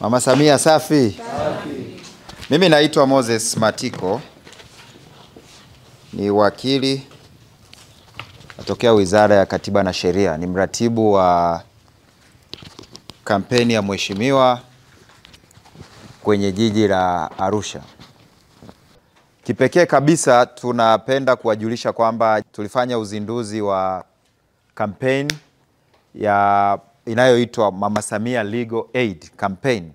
Mama Samia safi. Mimi naitwa Moses Matiko, ni wakili natokea Wizara ya Katiba na Sheria, ni mratibu wa kampeni ya mheshimiwa kwenye jiji la Arusha. Kipekee kabisa tunapenda kuwajulisha kwamba tulifanya uzinduzi wa kampeni inayoitwa Mama Samia Legal Aid Campaign.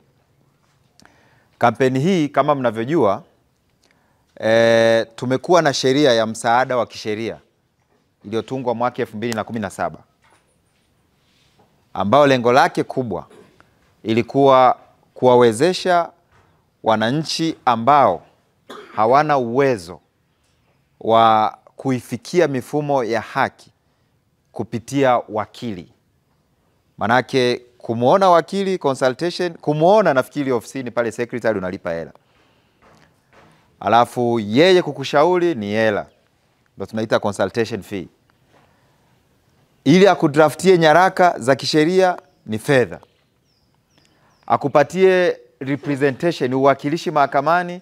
Kampeni hii kama mnavyojua, tumekuwa na sheria ya msaada wa kisheria iliyotungwa mwaka 2017 ambao lengo lake kubwa ilikuwa kuwawezesha wananchi ambao hawana uwezo wa kuifikia mifumo ya haki kupitia wakili. Manake kumuona wakili consultation, kumuona nafikiri ofisini pale secretary unalipa hela. Alafu yeye kukushauri ni hela. Ndio tunaita consultation fee. Ili akudraftie nyaraka za kisheria ni fedha. Akupatie representation, uwakilishi mahakamani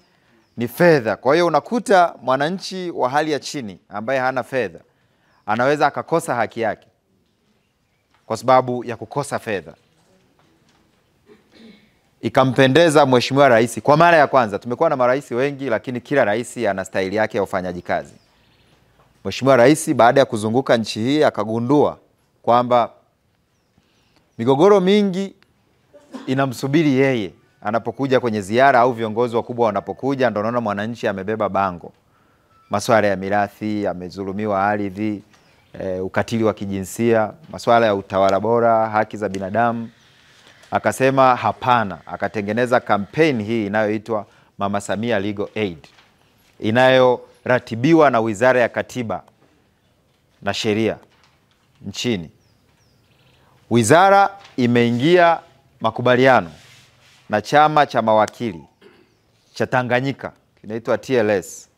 ni fedha. Kwa hiyo unakuta mwananchi wa hali ya chini ambaye hana fedha anaweza akakosa haki yake kwa sababu ya kukosa fedha. Ikampendeza Mheshimiwa Rais kwa mara ya kwanza. Tumekuwa na marais wengi, lakini kila rais ana staili yake ya ufanyaji kazi. Mheshimiwa Rais baada ya kuzunguka nchi hii akagundua kwamba migogoro mingi inamsubiri yeye anapokuja kwenye ziara au viongozi wakubwa wanapokuja. Ndio naona mwananchi amebeba bango. Masuala ya mirathi, amezulumiwa ardhi, ukatili wa kijinsia, masuala ya utawala bora, haki za binadamu. Akasema hapana, akatengeneza kampeni hii inayoitwa Mama Samia Legal Aid, inayoratibiwa na Wizara ya Katiba na Sheria nchini. Wizara imeingia makubaliano na chama cha mawakili cha Tanganyika kinaitwa TLS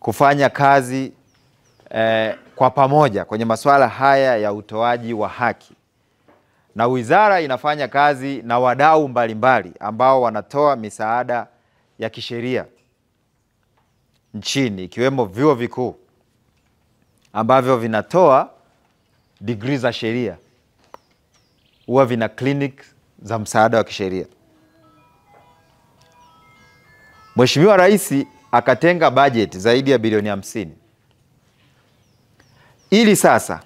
kufanya kazi kwa pamoja kwenye masuala haya ya utoaji wa haki. Na wizara inafanya kazi na wadau mbalimbali ambao wanatoa misaada ya kisheria nchini, ikiwemo vyuo vikuu ambavyo vinatoa degree za sheria, huwa vina clinic za msaada wa kisheria. Mheshimiwa Rais akatenga budget zaidi ya bilioni 50 ili sasa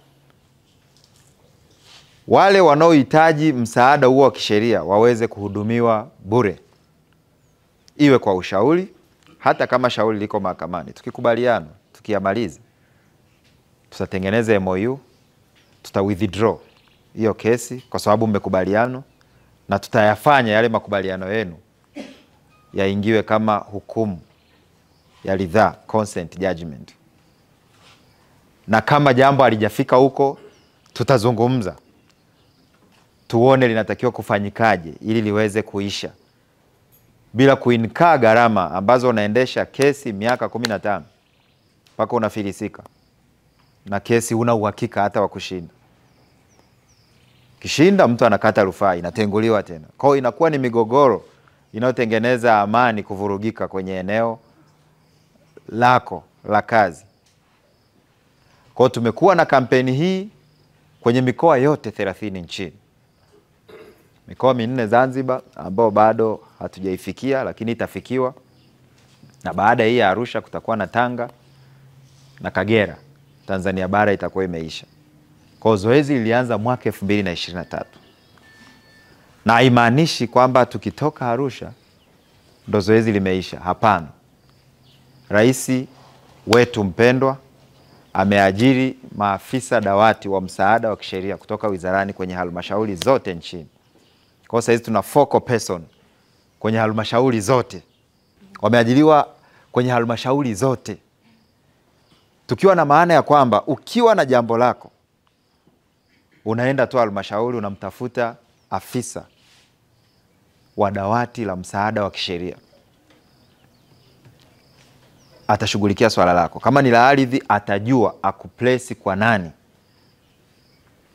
wale wanaohitaji msaada huo wa kisheria waweze kuhudumiwa bure, iwe kwa ushauri, hata kama shauri liko mahakamani. Tukikubaliana, tukiamaliza, tutatengeneza MOU, tuta withdraw hiyo kesi kwa sababu mmekubaliana, na tutayafanya yale makubaliano yenu yaingiwe kama hukumu ya ridhaa, consent judgment. Na kama jambo halijafika huko, tutazungumza tuone linatakiwa kufanyikaje ili liweze kuisha bila kuinkaa gharama ambazo unaendesha kesi miaka 15 mpaka unafilisika na kesi una uhakika hata wa kushinda. Kishinda mtu anakata rufaa, inatenguliwa tena. Kwa hiyo inakuwa ni migogoro inayotengeneza amani kuvurugika kwenye eneo lako la kazi. Kwa hiyo tumekuwa na kampeni hii kwenye mikoa yote 30 nchini. Mikoa 4 Zanzibar ambao bado hatujaifikia lakini itafikiwa, na baada hii ya Arusha kutakuwa na Tanga na Kagera. Tanzania bara itakuwa imeisha. Kwa zoezi lilianza mwaka 2023. Na haimaanishi kwamba tukitoka Arusha ndo zoezi limeisha, hapana. Rais wetu mpendwa ameajiri maafisa dawati wa msaada wa kisheria kutoka wizarani kwenye halmashauri zote nchini. Kwa sasa hizi tuna focal person kwenye halmashauri zote. Wameajiriwa kwenye halmashauri zote. Tukiwa na maana ya kwamba ukiwa na jambo lako unaenda tu halmashauri, unamtafuta afisa wa dawati la msaada wa kisheria, atashughulikia swala lako. Kama ni la ardhi atajua akuplesi kwa nani.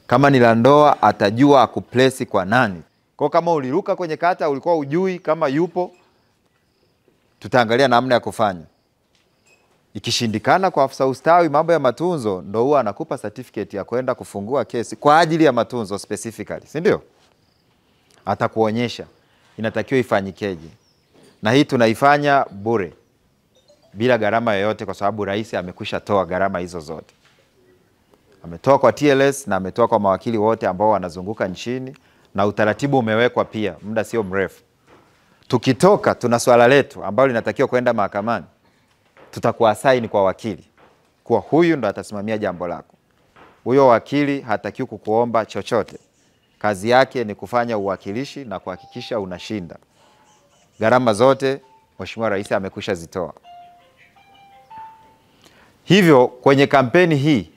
Kama ni la ndoa atajua akuplesi kwa nani. Kwa kama uliruka kwenye kata, ulikuwa ujui kama yupo, tutaangalia namna ya kufanya. Ikishindikana kwa afisa ustawi mambo ya matunzo, ndo huwa anakupa certificate ya kwenda kufungua kesi kwa ajili ya matunzo specifically, si ndio? Atakuonyesha inatakiwa ifanyikeje. Na hii tunaifanya bure, bila gharama yoyote, kwa sababu rais amekwisha toa gharama hizo zote. Ametoa kwa TLS na ametoa kwa mawakili wote ambao wanazunguka nchini, na utaratibu umewekwa pia, muda sio mrefu. Tukitoka tuna swala letu ambalo linatakiwa kwenda mahakamani, tutakuassign kwa wakili, kwa huyu ndo atasimamia jambo lako. Huyo wakili hatakiwi kukuomba chochote. Kazi yake ni kufanya uwakilishi na kuhakikisha unashinda. Gharama zote Mheshimiwa Rais amekwisha zitoa. Hivyo kwenye kampeni hii,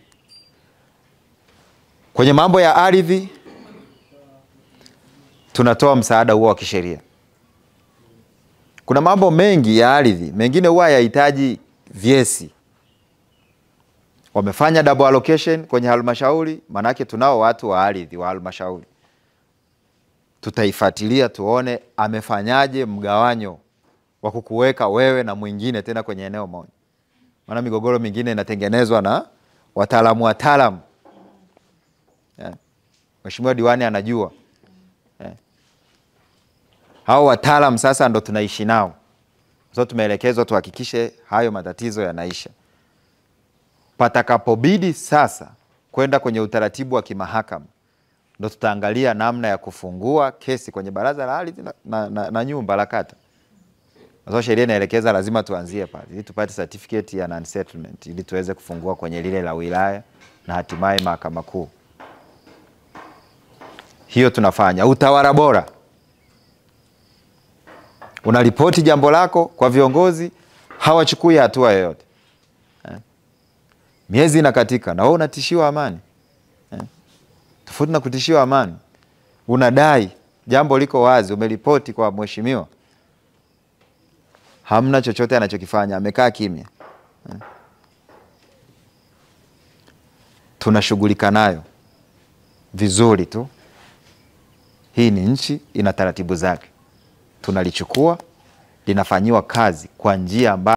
kwenye mambo ya ardhi, tunatoa msaada huo wa kisheria. Kuna mambo mengi ya ardhi, mengine huwa yahitaji vyesi. Wamefanya double allocation kwenye halmashauri, manake tunao watu wa ardhi wa halmashauri. Tutaifuatilia tuone amefanyaje mgawanyo wa kukuweka wewe na mwingine tena kwenye eneo moja. Maana migogoro mingine inatengenezwa na wataalamu. Mheshimiwa diwani anajua. Hao wataalamu sasa ndo tunaishi nao. So tumeelekezwa tuhakikishe hayo matatizo yanaisha. Patakapobidi sasa kwenda kwenye utaratibu wa kimahakama, ndo tutaangalia namna ya kufungua kesi kwenye baraza la ardhi na nyumba la kata. So sheria inaelekeza lazima tuanzie pale ili tupate certificate ya non settlement ili tuweze kufungua kwenye lile la wilaya na hatimaye mahakama kuu. Hiyo tunafanya. Utawala bora. Unaripoti jambo lako kwa viongozi, hawachukui hatua yoyote. Miezi inakatika na wewe unatishiwa amani. Tofauti na kutishiwa amani, unadai jambo liko wazi, umeripoti kwa mheshimiwa, hamna chochote anachokifanya, amekaa kimya. Tunashughulika nayo vizuri tu. Hii ni nchi, ina taratibu zake. Tunalichukua, linafanyiwa kazi kwa njia ambayo